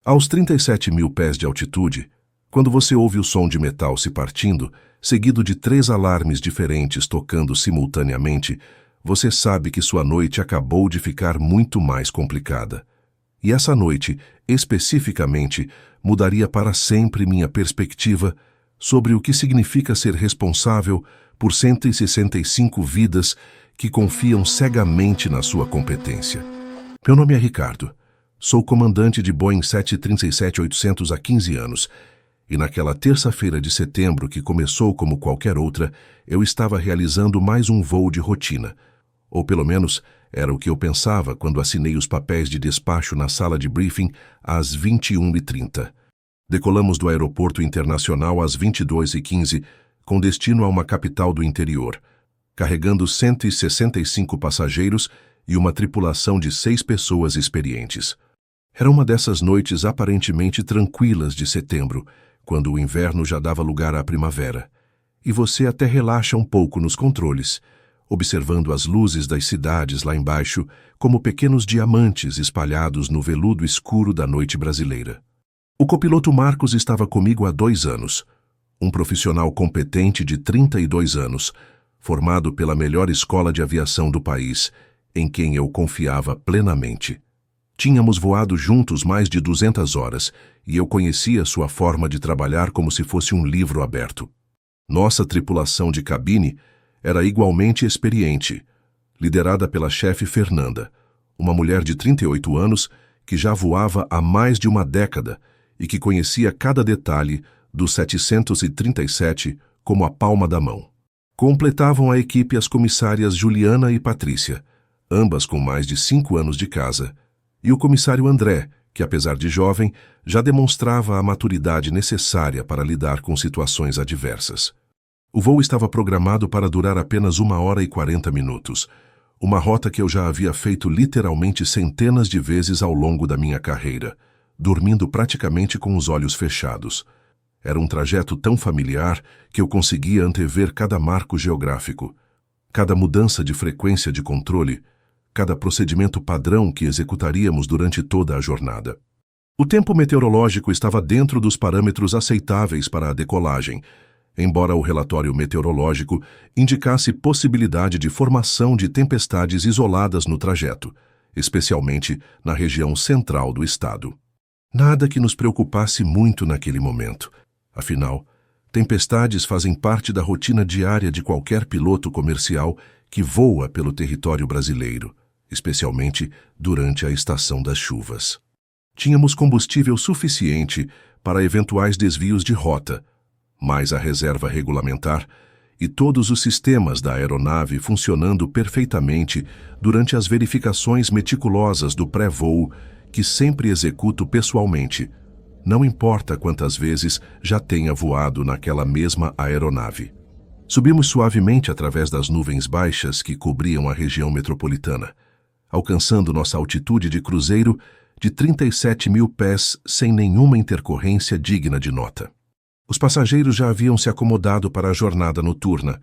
Aos 37 mil pés de altitude, quando você ouve o som de metal se partindo, seguido de 3 alarmes diferentes tocando simultaneamente, você sabe que sua noite acabou de ficar muito mais complicada. E essa noite, especificamente, mudaria para sempre minha perspectiva sobre o que significa ser responsável por 165 vidas que confiam cegamente na sua competência. Meu nome é Ricardo. Sou comandante de Boeing 737-800 há 15 anos. E naquela terça-feira de setembro, que começou como qualquer outra, eu estava realizando mais um voo de rotina. Ou pelo menos, era o que eu pensava quando assinei os papéis de despacho na sala de briefing às 21h30. Decolamos do aeroporto internacional às 22h15, com destino a uma capital do interior, carregando 165 passageiros e uma tripulação de 6 pessoas experientes. Era uma dessas noites aparentemente tranquilas de setembro, quando o inverno já dava lugar à primavera, e você até relaxa um pouco nos controles, observando as luzes das cidades lá embaixo como pequenos diamantes espalhados no veludo escuro da noite brasileira. O copiloto Marcos estava comigo há 2 anos, um profissional competente de 32 anos, formado pela melhor escola de aviação do país, em quem eu confiava plenamente. Tínhamos voado juntos mais de 200 horas e eu conhecia sua forma de trabalhar como se fosse um livro aberto. Nossa tripulação de cabine era igualmente experiente, liderada pela chefe Fernanda, uma mulher de 38 anos que já voava há mais de uma década e que conhecia cada detalhe do 737 como a palma da mão. Completavam a equipe as comissárias Juliana e Patrícia, ambas com mais de 5 anos de casa, e o comissário André, que apesar de jovem, já demonstrava a maturidade necessária para lidar com situações adversas. O voo estava programado para durar apenas 1 hora e 40 minutos, uma rota que eu já havia feito literalmente centenas de vezes ao longo da minha carreira, dormindo praticamente com os olhos fechados. Era um trajeto tão familiar que eu conseguia antever cada marco geográfico, cada mudança de frequência de controle, cada procedimento padrão que executaríamos durante toda a jornada. O tempo meteorológico estava dentro dos parâmetros aceitáveis para a decolagem, embora o relatório meteorológico indicasse possibilidade de formação de tempestades isoladas no trajeto, especialmente na região central do estado. Nada que nos preocupasse muito naquele momento. Afinal, tempestades fazem parte da rotina diária de qualquer piloto comercial que voa pelo território brasileiro, especialmente durante a estação das chuvas. Tínhamos combustível suficiente para eventuais desvios de rota, mais a reserva regulamentar e todos os sistemas da aeronave funcionando perfeitamente durante as verificações meticulosas do pré-voo que sempre executo pessoalmente, não importa quantas vezes já tenha voado naquela mesma aeronave. Subimos suavemente através das nuvens baixas que cobriam a região metropolitana, alcançando nossa altitude de cruzeiro de 37 mil pés sem nenhuma intercorrência digna de nota. Os passageiros já haviam se acomodado para a jornada noturna,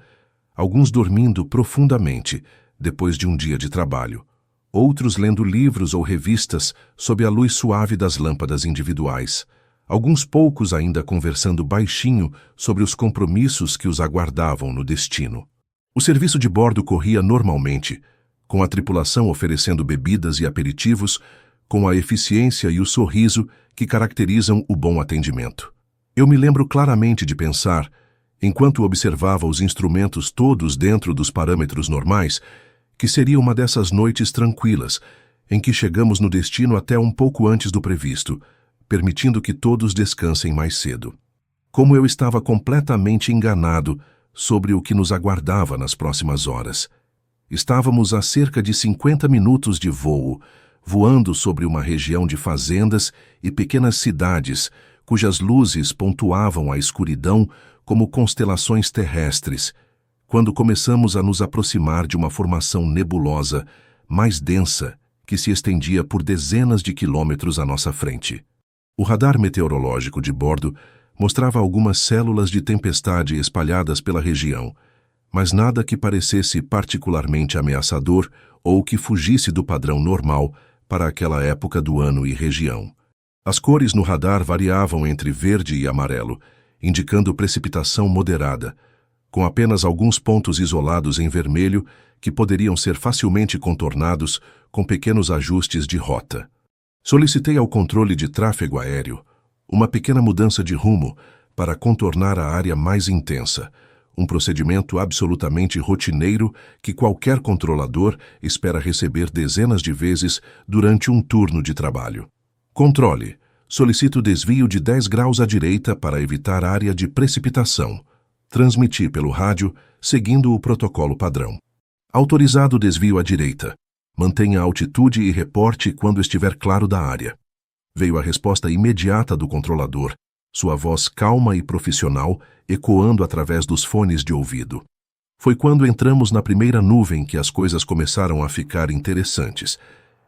alguns dormindo profundamente depois de um dia de trabalho, outros lendo livros ou revistas sob a luz suave das lâmpadas individuais, alguns poucos ainda conversando baixinho sobre os compromissos que os aguardavam no destino. O serviço de bordo corria normalmente, com a tripulação oferecendo bebidas e aperitivos, com a eficiência e o sorriso que caracterizam o bom atendimento. Eu me lembro claramente de pensar, enquanto observava os instrumentos todos dentro dos parâmetros normais, que seria uma dessas noites tranquilas, em que chegamos no destino até um pouco antes do previsto, permitindo que todos descansem mais cedo. Como eu estava completamente enganado sobre o que nos aguardava nas próximas horas. Estávamos a cerca de 50 minutos de voo, voando sobre uma região de fazendas e pequenas cidades, cujas luzes pontuavam a escuridão como constelações terrestres, quando começamos a nos aproximar de uma formação nebulosa, mais densa, que se estendia por dezenas de quilômetros à nossa frente. O radar meteorológico de bordo mostrava algumas células de tempestade espalhadas pela região, mas nada que parecesse particularmente ameaçador ou que fugisse do padrão normal para aquela época do ano e região. As cores no radar variavam entre verde e amarelo, indicando precipitação moderada, com apenas alguns pontos isolados em vermelho que poderiam ser facilmente contornados com pequenos ajustes de rota. Solicitei ao controle de tráfego aéreo uma pequena mudança de rumo para contornar a área mais intensa, um procedimento absolutamente rotineiro que qualquer controlador espera receber dezenas de vezes durante um turno de trabalho. Controle. Solicito desvio de 10 graus à direita para evitar área de precipitação. Transmiti pelo rádio, seguindo o protocolo padrão. Autorizado desvio à direita. Mantenha a altitude e reporte quando estiver claro da área. Veio a resposta imediata do controlador, sua voz calma e profissional, ecoando através dos fones de ouvido. Foi quando entramos na primeira nuvem que as coisas começaram a ficar interessantes,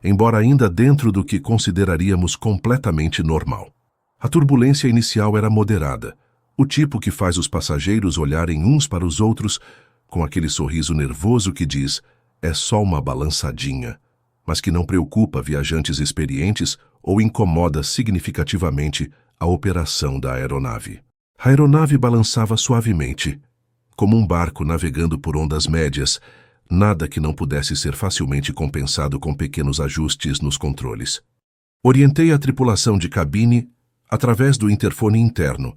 embora ainda dentro do que consideraríamos completamente normal. A turbulência inicial era moderada, o tipo que faz os passageiros olharem uns para os outros com aquele sorriso nervoso que diz: é só uma balançadinha, mas que não preocupa viajantes experientes ou incomoda significativamente a operação da aeronave. A aeronave balançava suavemente, como um barco navegando por ondas médias, nada que não pudesse ser facilmente compensado com pequenos ajustes nos controles. Orientei a tripulação de cabine, através do interfone interno,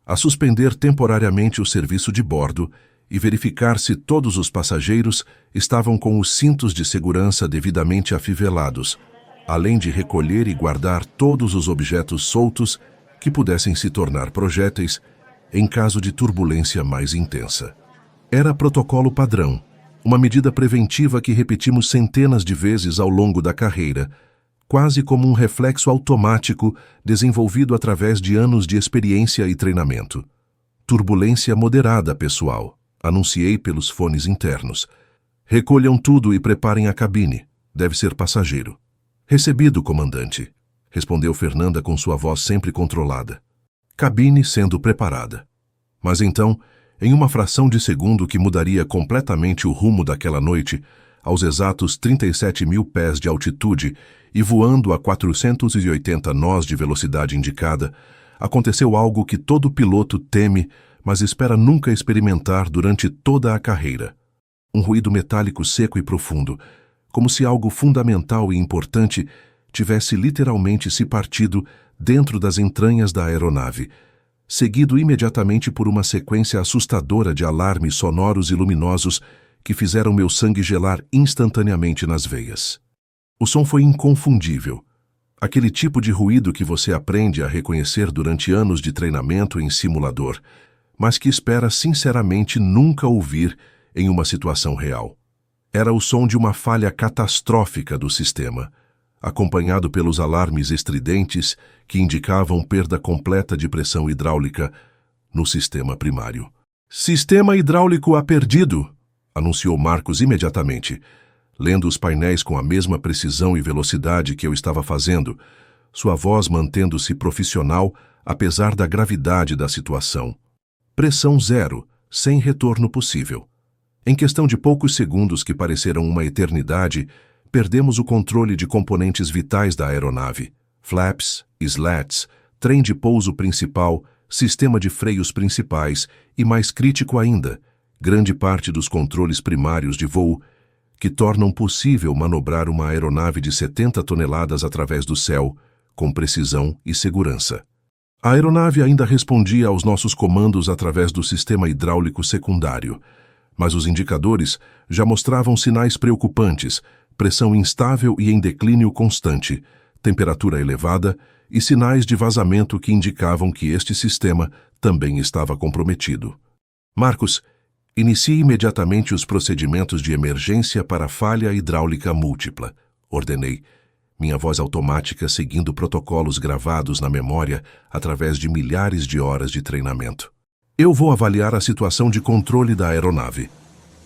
a suspender temporariamente o serviço de bordo e verificar se todos os passageiros estavam com os cintos de segurança devidamente afivelados, além de recolher e guardar todos os objetos soltos que pudessem se tornar projéteis em caso de turbulência mais intensa. Era protocolo padrão, uma medida preventiva que repetimos centenas de vezes ao longo da carreira, quase como um reflexo automático desenvolvido através de anos de experiência e treinamento. Turbulência moderada, pessoal, anunciei pelos fones internos. Recolham tudo e preparem a cabine. Deve ser passageiro. Recebido, comandante, respondeu Fernanda com sua voz sempre controlada. Cabine sendo preparada. Mas então, em uma fração de segundo que mudaria completamente o rumo daquela noite, aos exatos 37.000 pés de altitude e voando a 480 nós de velocidade indicada, aconteceu algo que todo piloto teme, mas espera nunca experimentar durante toda a carreira. Um ruído metálico seco e profundo, como se algo fundamental e importante tivesse literalmente se partido dentro das entranhas da aeronave, seguido imediatamente por uma sequência assustadora de alarmes sonoros e luminosos que fizeram meu sangue gelar instantaneamente nas veias. O som foi inconfundível. Aquele tipo de ruído que você aprende a reconhecer durante anos de treinamento em simulador, mas que espera sinceramente nunca ouvir em uma situação real. Era o som de uma falha catastrófica do sistema, acompanhado pelos alarmes estridentes que indicavam perda completa de pressão hidráulica no sistema primário. Sistema hidráulico perdido, anunciou Marcos imediatamente, lendo os painéis com a mesma precisão e velocidade que eu estava fazendo, sua voz mantendo-se profissional apesar da gravidade da situação. Pressão zero, sem retorno possível. Em questão de poucos segundos que pareceram uma eternidade, perdemos o controle de componentes vitais da aeronave, flaps, slats, trem de pouso principal, sistema de freios principais e, mais crítico ainda, grande parte dos controles primários de voo, que tornam possível manobrar uma aeronave de 70 toneladas através do céu, com precisão e segurança. A aeronave ainda respondia aos nossos comandos através do sistema hidráulico secundário, mas os indicadores já mostravam sinais preocupantes, pressão instável e em declínio constante, temperatura elevada e sinais de vazamento que indicavam que este sistema também estava comprometido. Marcos, inicie imediatamente os procedimentos de emergência para falha hidráulica múltipla, ordenei, minha voz automática seguindo protocolos gravados na memória através de milhares de horas de treinamento. Eu vou avaliar a situação de controle da aeronave.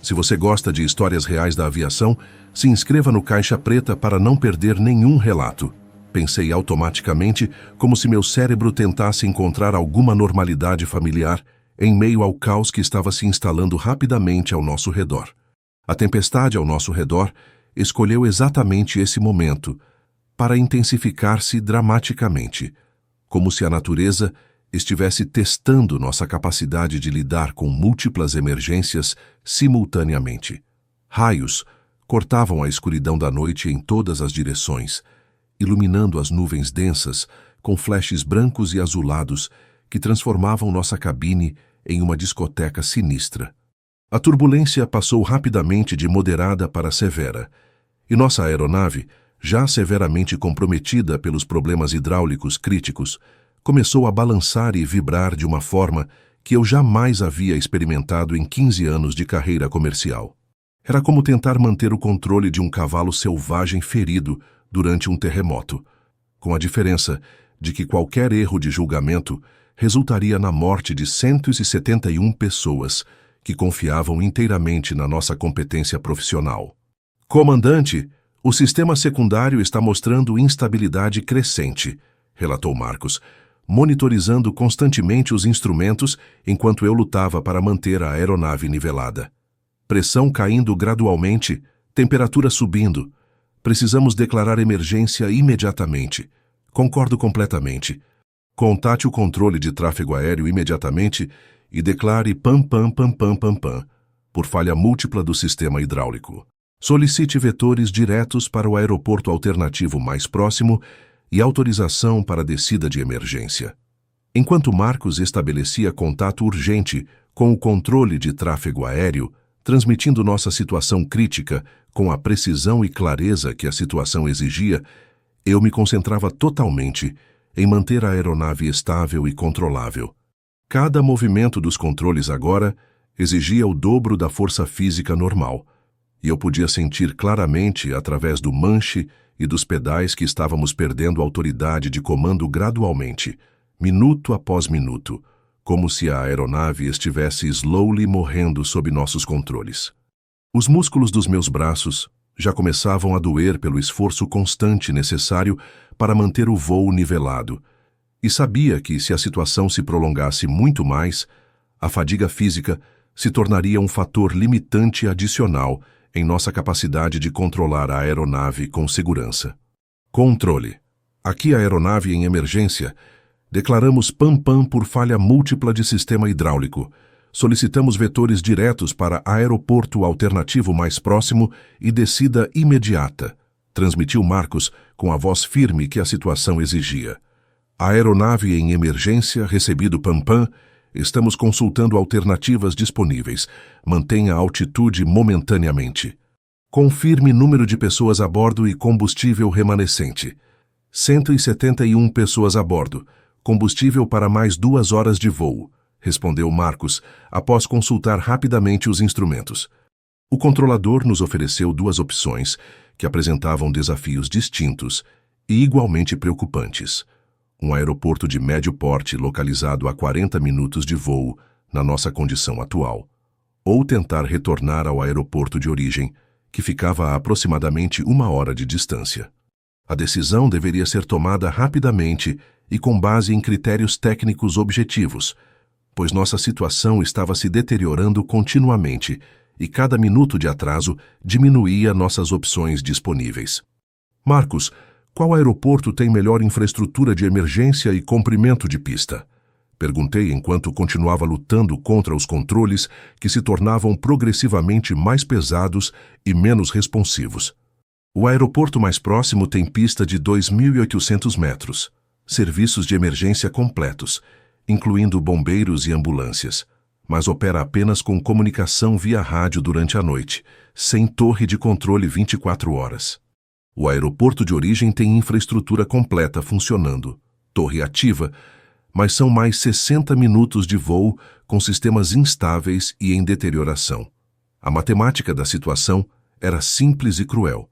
Se você gosta de histórias reais da aviação, se inscreva no Caixa Preta para não perder nenhum relato. Pensei automaticamente, como se meu cérebro tentasse encontrar alguma normalidade familiar em meio ao caos que estava se instalando rapidamente ao nosso redor. A tempestade ao nosso redor escolheu exatamente esse momento, para intensificar-se dramaticamente, como se a natureza estivesse testando nossa capacidade de lidar com múltiplas emergências simultaneamente. Raios cortavam a escuridão da noite em todas as direções, iluminando as nuvens densas com flashes brancos e azulados que transformavam nossa cabine em uma discoteca sinistra. A turbulência passou rapidamente de moderada para severa, e nossa aeronave, já severamente comprometida pelos problemas hidráulicos críticos, começou a balançar e vibrar de uma forma que eu jamais havia experimentado em 15 anos de carreira comercial. Era como tentar manter o controle de um cavalo selvagem ferido durante um terremoto, com a diferença de que qualquer erro de julgamento resultaria na morte de 171 pessoas que confiavam inteiramente na nossa competência profissional. Comandante, o sistema secundário está mostrando instabilidade crescente, relatou Marcos, monitorizando constantemente os instrumentos enquanto eu lutava para manter a aeronave nivelada. Pressão caindo gradualmente, temperatura subindo. Precisamos declarar emergência imediatamente. Concordo completamente. Contate o controle de tráfego aéreo imediatamente e declare pam pam pam pam pam pam, por falha múltipla do sistema hidráulico. Solicite vetores diretos para o aeroporto alternativo mais próximo e autorização para descida de emergência. Enquanto Marcos estabelecia contato urgente com o controle de tráfego aéreo, transmitindo nossa situação crítica com a precisão e clareza que a situação exigia, eu me concentrava totalmente em manter a aeronave estável e controlável. Cada movimento dos controles agora exigia o dobro da força física normal, e eu podia sentir claramente, através do manche e dos pedais, que estávamos perdendo a autoridade de comando gradualmente, minuto após minuto, como se a aeronave estivesse slowly morrendo sob nossos controles. Os músculos dos meus braços já começavam a doer pelo esforço constante necessário para manter o voo nivelado, e sabia que, se a situação se prolongasse muito mais, a fadiga física se tornaria um fator limitante adicional em nossa capacidade de controlar a aeronave com segurança. Controle. Aqui a aeronave em emergência. Declaramos PAM-PAM por falha múltipla de sistema hidráulico. Solicitamos vetores diretos para aeroporto alternativo mais próximo e descida imediata, transmitiu Marcos com a voz firme que a situação exigia. A aeronave em emergência, recebido PAM-PAM, estamos consultando alternativas disponíveis. Mantenha a altitude momentaneamente. Confirme número de pessoas a bordo e combustível remanescente. 171 pessoas a bordo. Combustível para mais 2 horas de voo, respondeu Marcos, após consultar rapidamente os instrumentos. O controlador nos ofereceu 2 opções, que apresentavam desafios distintos e igualmente preocupantes. Um aeroporto de médio porte localizado a 40 minutos de voo, na nossa condição atual, ou tentar retornar ao aeroporto de origem, que ficava a aproximadamente 1 hora de distância. A decisão deveria ser tomada rapidamente e com base em critérios técnicos objetivos, pois nossa situação estava se deteriorando continuamente e cada minuto de atraso diminuía nossas opções disponíveis. Marcos, qual aeroporto tem melhor infraestrutura de emergência e comprimento de pista? Perguntei enquanto continuava lutando contra os controles que se tornavam progressivamente mais pesados e menos responsivos. O aeroporto mais próximo tem pista de 2.800 metros. Serviços de emergência completos, incluindo bombeiros e ambulâncias, mas opera apenas com comunicação via rádio durante a noite, sem torre de controle 24 horas. O aeroporto de origem tem infraestrutura completa funcionando, torre ativa, mas são mais 60 minutos de voo com sistemas instáveis e em deterioração. A matemática da situação era simples e cruel.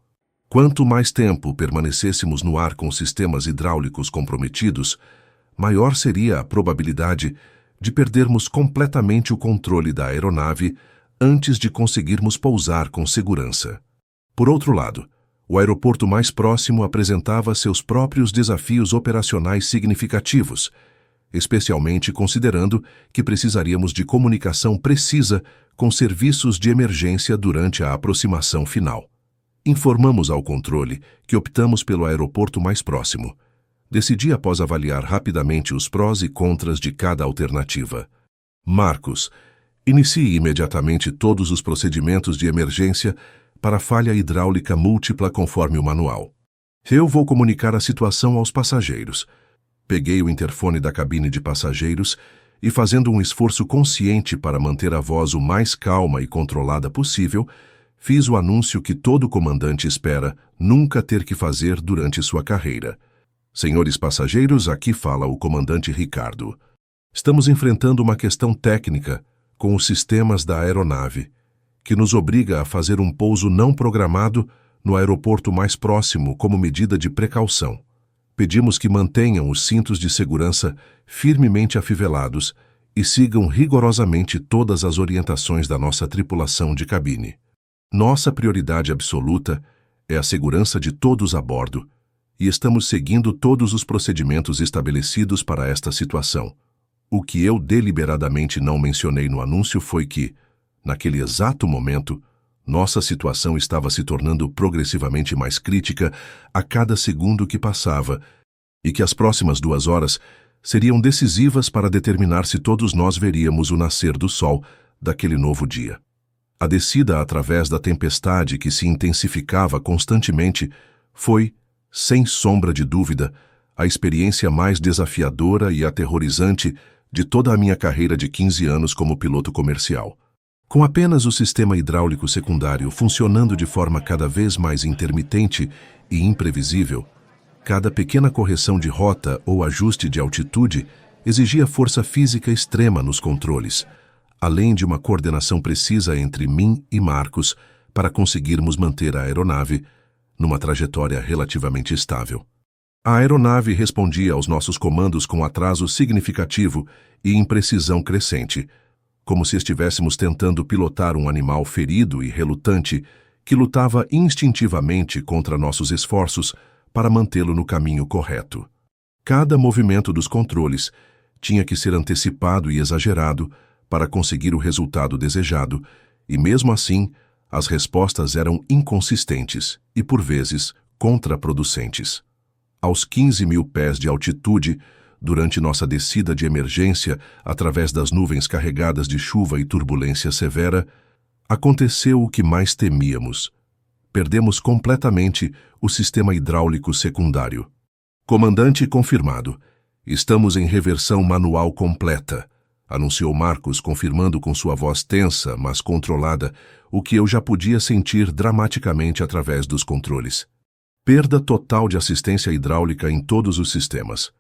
Quanto mais tempo permanecêssemos no ar com sistemas hidráulicos comprometidos, maior seria a probabilidade de perdermos completamente o controle da aeronave antes de conseguirmos pousar com segurança. Por outro lado, o aeroporto mais próximo apresentava seus próprios desafios operacionais significativos, especialmente considerando que precisaríamos de comunicação precisa com serviços de emergência durante a aproximação final. Informamos ao controle que optamos pelo aeroporto mais próximo. Decidi após avaliar rapidamente os prós e contras de cada alternativa. Marcos, inicie imediatamente todos os procedimentos de emergência para falha hidráulica múltipla conforme o manual. Eu vou comunicar a situação aos passageiros. Peguei o interfone da cabine de passageiros e, fazendo um esforço consciente para manter a voz o mais calma e controlada possível, fiz o anúncio que todo comandante espera nunca ter que fazer durante sua carreira. Senhores passageiros, aqui fala o comandante Ricardo. Estamos enfrentando uma questão técnica com os sistemas da aeronave, que nos obriga a fazer um pouso não programado no aeroporto mais próximo como medida de precaução. Pedimos que mantenham os cintos de segurança firmemente afivelados e sigam rigorosamente todas as orientações da nossa tripulação de cabine. Nossa prioridade absoluta é a segurança de todos a bordo e estamos seguindo todos os procedimentos estabelecidos para esta situação. O que eu deliberadamente não mencionei no anúncio foi que, naquele exato momento, nossa situação estava se tornando progressivamente mais crítica a cada segundo que passava e que as próximas 2 horas seriam decisivas para determinar se todos nós veríamos o nascer do sol daquele novo dia. A descida através da tempestade que se intensificava constantemente foi, sem sombra de dúvida, a experiência mais desafiadora e aterrorizante de toda a minha carreira de 15 anos como piloto comercial. Com apenas o sistema hidráulico secundário funcionando de forma cada vez mais intermitente e imprevisível, cada pequena correção de rota ou ajuste de altitude exigia força física extrema nos controles, além de uma coordenação precisa entre mim e Marcos para conseguirmos manter a aeronave numa trajetória relativamente estável. A aeronave respondia aos nossos comandos com atraso significativo e imprecisão crescente, como se estivéssemos tentando pilotar um animal ferido e relutante que lutava instintivamente contra nossos esforços para mantê-lo no caminho correto. Cada movimento dos controles tinha que ser antecipado e exagerado para conseguir o resultado desejado, e mesmo assim, as respostas eram inconsistentes e, por vezes, contraproducentes. Aos 15.000 pés de altitude, durante nossa descida de emergência através das nuvens carregadas de chuva e turbulência severa, aconteceu o que mais temíamos. Perdemos completamente o sistema hidráulico secundário. Comandante confirmado. Estamos em reversão manual completa, anunciou Marcos, confirmando com sua voz tensa, mas controlada, o que eu já podia sentir dramaticamente através dos controles. Perda total de assistência hidráulica em todos os sistemas.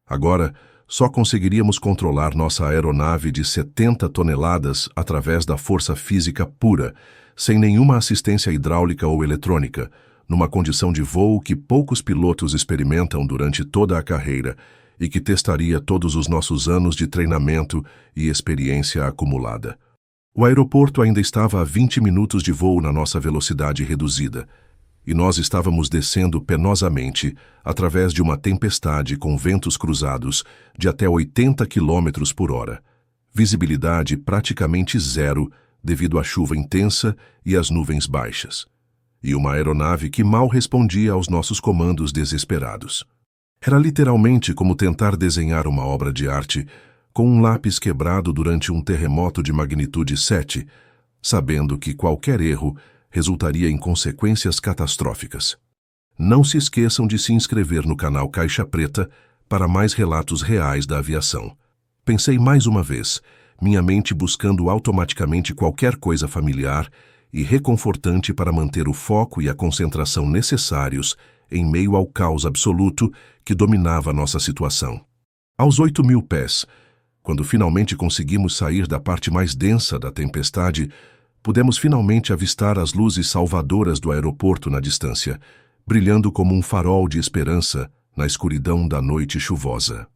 Agora, só conseguiríamos controlar nossa aeronave de 70 toneladas através da força física pura, sem nenhuma assistência hidráulica ou eletrônica, numa condição de voo que poucos pilotos experimentam durante toda a carreira e que testaria todos os nossos anos de treinamento e experiência acumulada. O aeroporto ainda estava a 20 minutos de voo na nossa velocidade reduzida, e nós estávamos descendo penosamente através de uma tempestade com ventos cruzados de até 80 km por hora, visibilidade praticamente zero devido à chuva intensa e às nuvens baixas, e uma aeronave que mal respondia aos nossos comandos desesperados. Era literalmente como tentar desenhar uma obra de arte com um lápis quebrado durante um terremoto de magnitude 7, sabendo que qualquer erro resultaria em consequências catastróficas. Não se esqueçam de se inscrever no canal Caixa Preta para mais relatos reais da aviação. Pensei mais uma vez, minha mente buscando automaticamente qualquer coisa familiar e reconfortante para manter o foco e a concentração necessários em meio ao caos absoluto que dominava nossa situação. Aos 8.000 pés, quando finalmente conseguimos sair da parte mais densa da tempestade, pudemos finalmente avistar as luzes salvadoras do aeroporto na distância, brilhando como um farol de esperança na escuridão da noite chuvosa.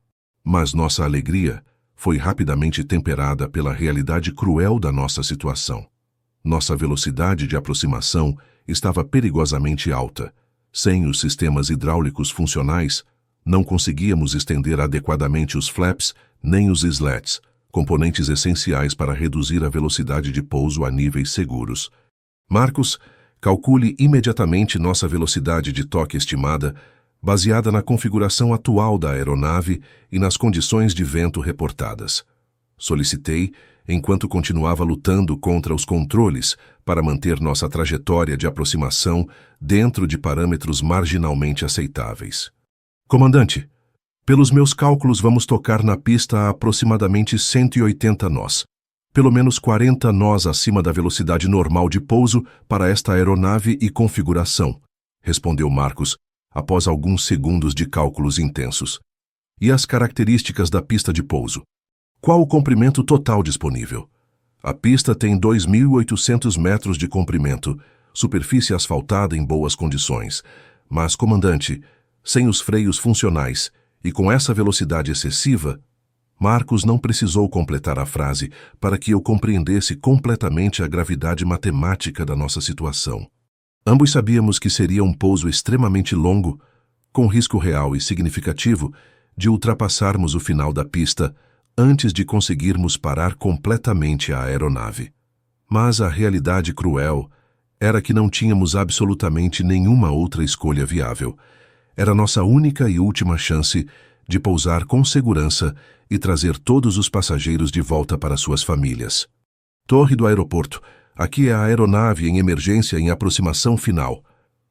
Mas nossa alegria foi rapidamente temperada pela realidade cruel da nossa situação. Nossa velocidade de aproximação estava perigosamente alta. Sem os sistemas hidráulicos funcionais, não conseguíamos estender adequadamente os flaps nem os slats, componentes essenciais para reduzir a velocidade de pouso a níveis seguros. Marcos, Calcule imediatamente nossa velocidade de toque estimada, baseada na configuração atual da aeronave e nas condições de vento reportadas. Solicitei, enquanto continuava lutando contra os controles para manter nossa trajetória de aproximação dentro de parâmetros marginalmente aceitáveis. Comandante, pelos meus cálculos vamos tocar na pista a aproximadamente 180 nós. Pelo menos 40 nós acima da velocidade normal de pouso para esta aeronave e configuração, respondeu Marcos, após alguns segundos de cálculos intensos. E as características da pista de pouso? Qual o comprimento total disponível? A pista tem 2.800 metros de comprimento, superfície asfaltada em boas condições. Mas, comandante, sem os freios funcionais e com essa velocidade excessiva, Marcos não precisou completar a frase para que eu compreendesse completamente a gravidade matemática da nossa situação. Ambos sabíamos que seria um pouso extremamente longo, com risco real e significativo de ultrapassarmos o final da pista antes de conseguirmos parar completamente a aeronave. Mas a realidade cruel era que não tínhamos absolutamente nenhuma outra escolha viável. Era nossa única e última chance de pousar com segurança e trazer todos os passageiros de volta para suas famílias. Torre do aeroporto. Aqui é a aeronave em emergência em aproximação final.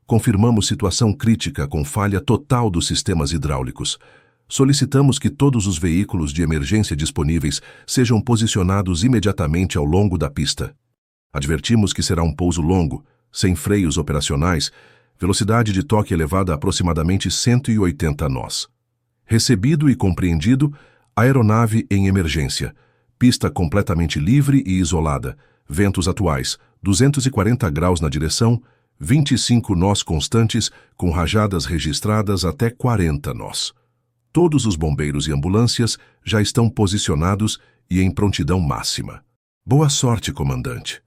Confirmamos situação crítica com falha total dos sistemas hidráulicos. Solicitamos que todos os veículos de emergência disponíveis sejam posicionados imediatamente ao longo da pista. Advertimos que será um pouso longo, sem freios operacionais, velocidade de toque elevada a aproximadamente 180 nós. Recebido e compreendido, aeronave em emergência. Pista completamente livre e isolada. Ventos atuais, 240 graus na direção, 25 nós constantes, com rajadas registradas até 40 nós. Todos os bombeiros e ambulâncias já estão posicionados e em prontidão máxima. Boa sorte, comandante.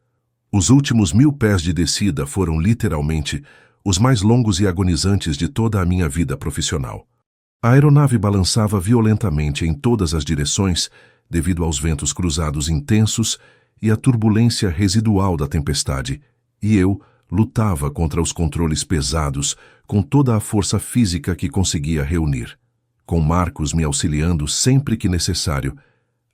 Os últimos 1000 pés de descida foram literalmente os mais longos e agonizantes de toda a minha vida profissional. A aeronave balançava violentamente em todas as direções devido aos ventos cruzados intensos e à turbulência residual da tempestade, e eu lutava contra os controles pesados com toda a força física que conseguia reunir, com Marcos me auxiliando sempre que necessário,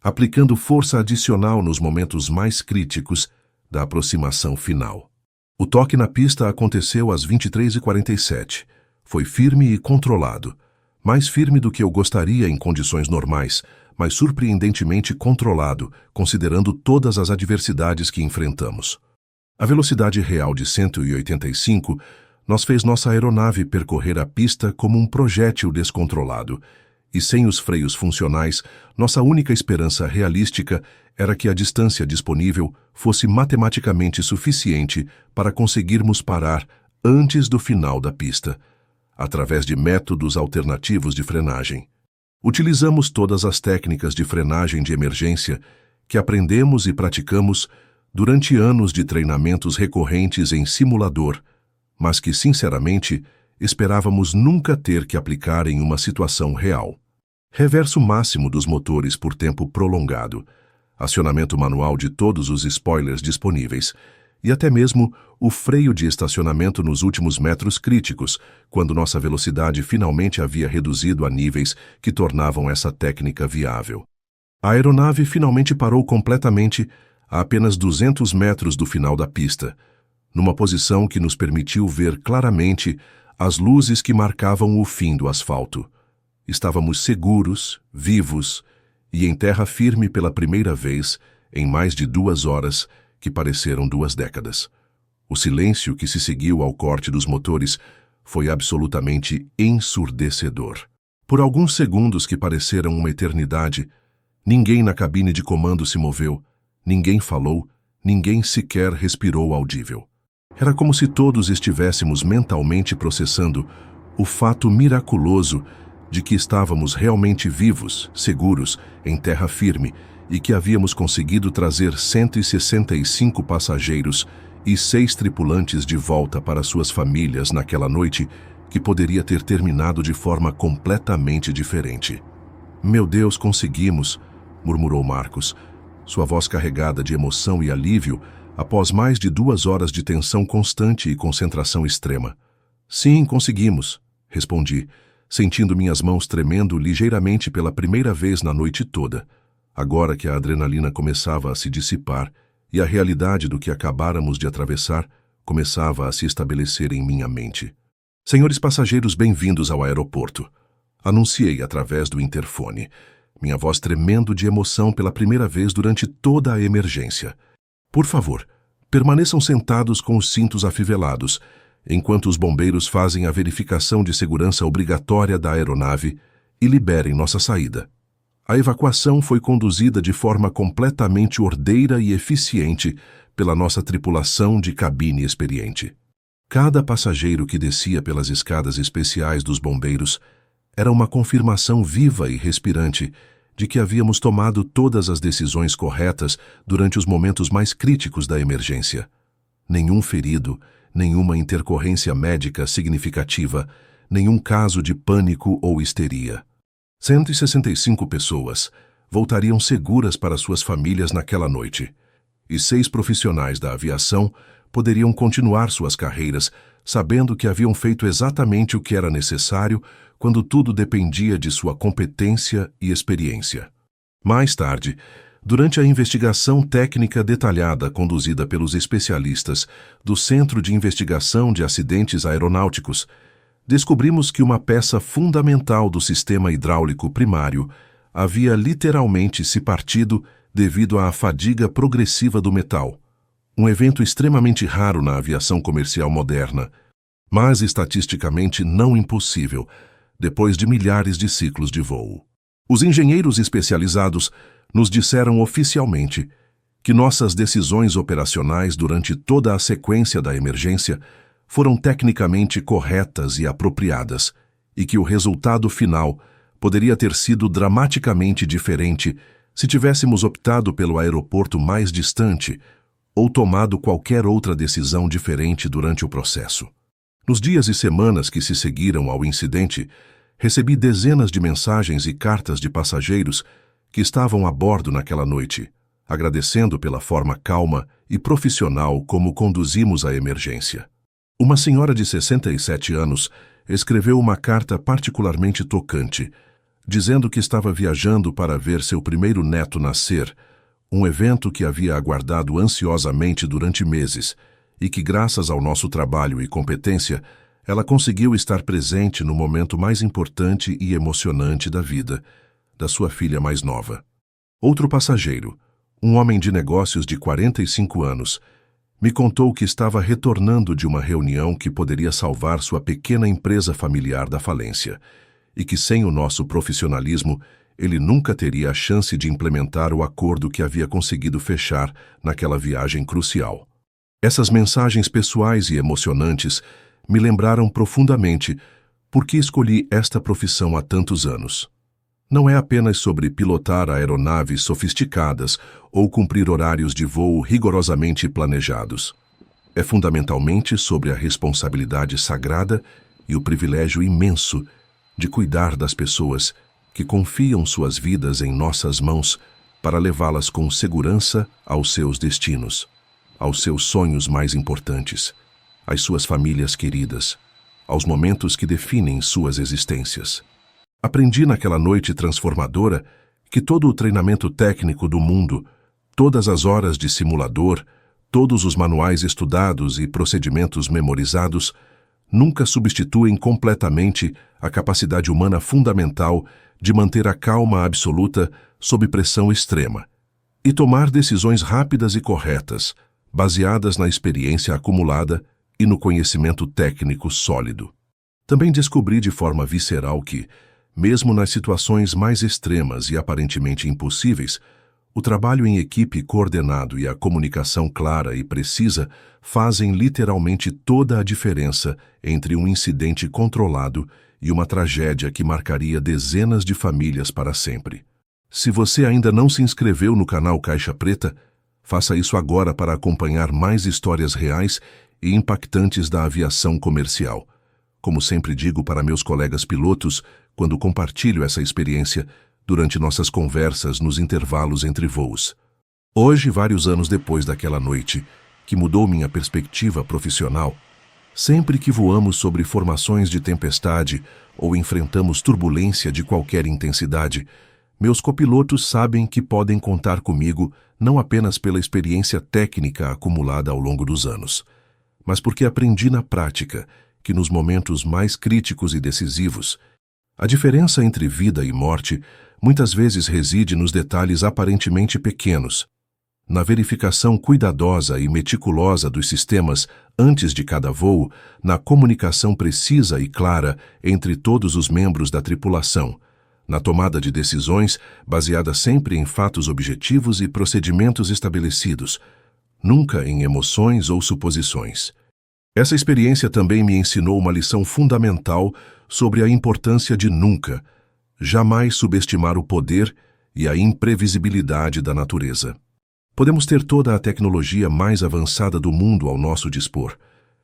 aplicando força adicional nos momentos mais críticos da aproximação final. O toque na pista aconteceu às 23h47. Foi firme e controlado. Mais firme do que eu gostaria em condições normais, mas surpreendentemente controlado, considerando todas as adversidades que enfrentamos. A velocidade real de 185 nos fez nossa aeronave percorrer a pista como um projétil descontrolado, e sem os freios funcionais, nossa única esperança realística era que a distância disponível fosse matematicamente suficiente para conseguirmos parar antes do final da pista, através de métodos alternativos de frenagem. Utilizamos todas as técnicas de frenagem de emergência que aprendemos e praticamos durante anos de treinamentos recorrentes em simulador, mas que, sinceramente, esperávamos nunca ter que aplicar em uma situação real. Reverso máximo dos motores por tempo prolongado, acionamento manual de todos os spoilers disponíveis, e até mesmo o freio de estacionamento nos últimos metros críticos, quando nossa velocidade finalmente havia reduzido a níveis que tornavam essa técnica viável. A aeronave finalmente parou completamente a apenas 200 metros do final da pista, numa posição que nos permitiu ver claramente as luzes que marcavam o fim do asfalto. Estávamos seguros, vivos e em terra firme pela primeira vez em mais de 2 horas, que pareceram 2 décadas. O silêncio que se seguiu ao corte dos motores foi absolutamente ensurdecedor. Por alguns segundos que pareceram uma eternidade, ninguém na cabine de comando se moveu, ninguém falou, ninguém sequer respirou audível. Era como se todos estivéssemos mentalmente processando o fato miraculoso de que estávamos realmente vivos, seguros, em terra firme, e que havíamos conseguido trazer 165 passageiros e 6 tripulantes de volta para suas famílias naquela noite que poderia ter terminado de forma completamente diferente. "Meu Deus, conseguimos", murmurou Marcos. sua voz carregada de emoção e alívio após mais de 2 horas de tensão constante e concentração extrema. Sim, conseguimos, respondi, sentindo minhas mãos tremendo ligeiramente pela primeira vez na noite toda, agora que a adrenalina começava a se dissipar e a realidade do que acabáramos de atravessar começava a se estabelecer em minha mente. Senhores passageiros, bem-vindos ao aeroporto. Anunciei através do interfone, minha voz tremendo de emoção pela primeira vez durante toda a emergência. Por favor, permaneçam sentados com os cintos afivelados, enquanto os bombeiros fazem a verificação de segurança obrigatória da aeronave e liberem nossa saída. A evacuação foi conduzida de forma completamente ordeira e eficiente pela nossa tripulação de cabine experiente. Cada passageiro que descia pelas escadas especiais dos bombeiros era uma confirmação viva e respirante de que havíamos tomado todas as decisões corretas durante os momentos mais críticos da emergência. Nenhum ferido, nenhuma intercorrência médica significativa, nenhum caso de pânico ou histeria. 165 pessoas voltariam seguras para suas famílias naquela noite, e 6 profissionais da aviação poderiam continuar suas carreiras, sabendo que haviam feito exatamente o que era necessário quando tudo dependia de sua competência e experiência. Mais tarde, durante a investigação técnica detalhada conduzida pelos especialistas do Centro de Investigação de Acidentes Aeronáuticos, descobrimos que uma peça fundamental do sistema hidráulico primário havia literalmente se partido devido à fadiga progressiva do metal, um evento extremamente raro na aviação comercial moderna, mas estatisticamente não impossível, depois de milhares de ciclos de voo. Os engenheiros especializados nos disseram oficialmente que nossas decisões operacionais durante toda a sequência da emergência foram tecnicamente corretas e apropriadas, e que o resultado final poderia ter sido dramaticamente diferente se tivéssemos optado pelo aeroporto mais distante ou tomado qualquer outra decisão diferente durante o processo. Nos dias e semanas que se seguiram ao incidente, recebi dezenas de mensagens e cartas de passageiros que estavam a bordo naquela noite, agradecendo pela forma calma e profissional como conduzimos a emergência. Uma senhora de 67 anos escreveu uma carta particularmente tocante, dizendo que estava viajando para ver seu primeiro neto nascer, um evento que havia aguardado ansiosamente durante meses e que, graças ao nosso trabalho e competência, ela conseguiu estar presente no momento mais importante e emocionante da vida da sua filha mais nova. Outro passageiro, um homem de negócios de 45 anos, me contou que estava retornando de uma reunião que poderia salvar sua pequena empresa familiar da falência e que, sem o nosso profissionalismo, ele nunca teria a chance de implementar o acordo que havia conseguido fechar naquela viagem crucial. Essas mensagens pessoais e emocionantes me lembraram profundamente por que escolhi esta profissão há tantos anos. Não é apenas sobre pilotar aeronaves sofisticadas ou cumprir horários de voo rigorosamente planejados. É fundamentalmente sobre a responsabilidade sagrada e o privilégio imenso de cuidar das pessoas que confiam suas vidas em nossas mãos para levá-las com segurança aos seus destinos, aos seus sonhos mais importantes, às suas famílias queridas, aos momentos que definem suas existências. Aprendi naquela noite transformadora que todo o treinamento técnico do mundo, todas as horas de simulador, todos os manuais estudados e procedimentos memorizados nunca substituem completamente a capacidade humana fundamental de manter a calma absoluta sob pressão extrema e tomar decisões rápidas e corretas, baseadas na experiência acumulada e no conhecimento técnico sólido. Também descobri de forma visceral que, mesmo nas situações mais extremas e aparentemente impossíveis, o trabalho em equipe coordenado e a comunicação clara e precisa fazem literalmente toda a diferença entre um incidente controlado e uma tragédia que marcaria dezenas de famílias para sempre. Se você ainda não se inscreveu no canal Caixa Preta, faça isso agora para acompanhar mais histórias reais e impactantes da aviação comercial. Como sempre digo para meus colegas pilotos, quando compartilho essa experiência durante nossas conversas nos intervalos entre voos: Hoje, vários anos depois daquela noite, que mudou minha perspectiva profissional, sempre que voamos sobre formações de tempestade ou enfrentamos turbulência de qualquer intensidade, meus copilotos sabem que podem contar comigo não apenas pela experiência técnica acumulada ao longo dos anos, mas porque aprendi na prática que nos momentos mais críticos e decisivos, a diferença entre vida e morte muitas vezes reside nos detalhes aparentemente pequenos, na verificação cuidadosa e meticulosa dos sistemas antes de cada voo, na comunicação precisa e clara entre todos os membros da tripulação, na tomada de decisões baseada sempre em fatos objetivos e procedimentos estabelecidos, nunca em emoções ou suposições. Essa experiência também me ensinou uma lição fundamental sobre a importância de nunca, jamais subestimar o poder e a imprevisibilidade da natureza. Podemos ter toda a tecnologia mais avançada do mundo ao nosso dispor,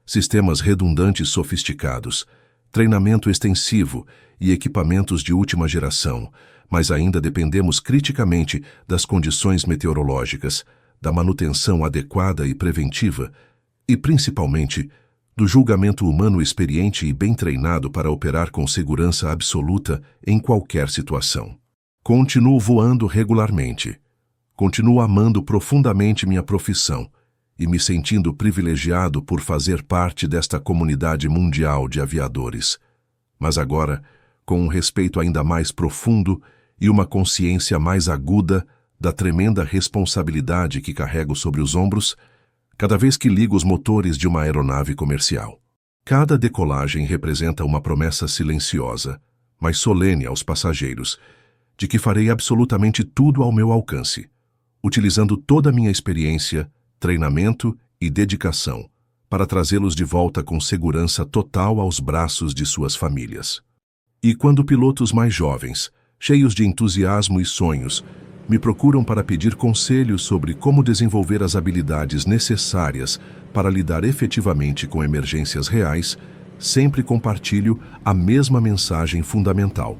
sistemas redundantes sofisticados, treinamento extensivo e equipamentos de última geração, mas ainda dependemos criticamente das condições meteorológicas, da manutenção adequada e preventiva e, principalmente, do julgamento humano experiente e bem treinado para operar com segurança absoluta em qualquer situação. Continuo voando regularmente. Continuo amando profundamente minha profissão e me sentindo privilegiado por fazer parte desta comunidade mundial de aviadores. Mas agora, com um respeito ainda mais profundo e uma consciência mais aguda da tremenda responsabilidade que carrego sobre os ombros, cada vez que ligo os motores de uma aeronave comercial. Cada decolagem representa uma promessa silenciosa, mas solene aos passageiros, de que farei absolutamente tudo ao meu alcance, utilizando toda a minha experiência, treinamento e dedicação para trazê-los de volta com segurança total aos braços de suas famílias. E quando pilotos mais jovens, cheios de entusiasmo e sonhos, me procuram para pedir conselhos sobre como desenvolver as habilidades necessárias para lidar efetivamente com emergências reais, sempre compartilho a mesma mensagem fundamental.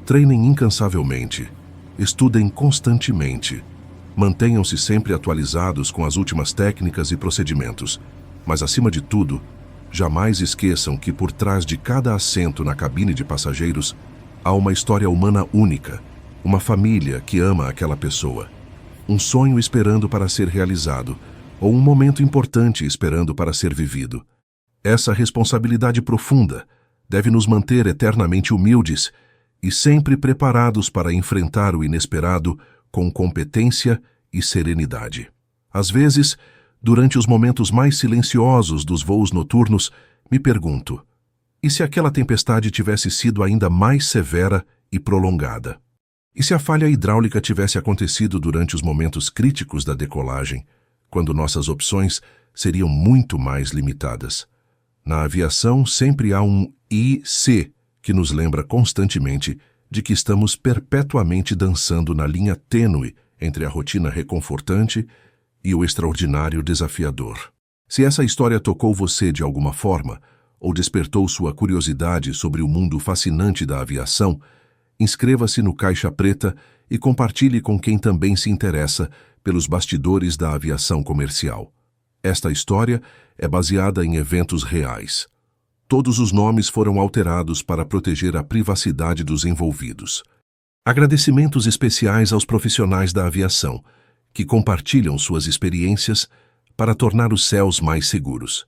Treinem incansavelmente, estudem constantemente, mantenham-se sempre atualizados com as últimas técnicas e procedimentos, mas, acima de tudo, jamais esqueçam que por trás de cada assento na cabine de passageiros há uma história humana única, uma família que ama aquela pessoa, um sonho esperando para ser realizado, ou um momento importante esperando para ser vivido. Essa responsabilidade profunda deve nos manter eternamente humildes e sempre preparados para enfrentar o inesperado com competência e serenidade. Às vezes, durante os momentos mais silenciosos dos voos noturnos, me pergunto, e se aquela tempestade tivesse sido ainda mais severa e prolongada? E se a falha hidráulica tivesse acontecido durante os momentos críticos da decolagem, quando nossas opções seriam muito mais limitadas? Na aviação sempre há um IC que nos lembra constantemente de que estamos perpetuamente dançando na linha tênue entre a rotina reconfortante e o extraordinário desafiador. Se essa história tocou você de alguma forma, ou despertou sua curiosidade sobre o mundo fascinante da aviação, inscreva-se no Caixa Preta e compartilhe com quem também se interessa pelos bastidores da aviação comercial. Esta história é baseada em eventos reais. Todos os nomes foram alterados para proteger a privacidade dos envolvidos. Agradecimentos especiais aos profissionais da aviação, que compartilham suas experiências para tornar os céus mais seguros.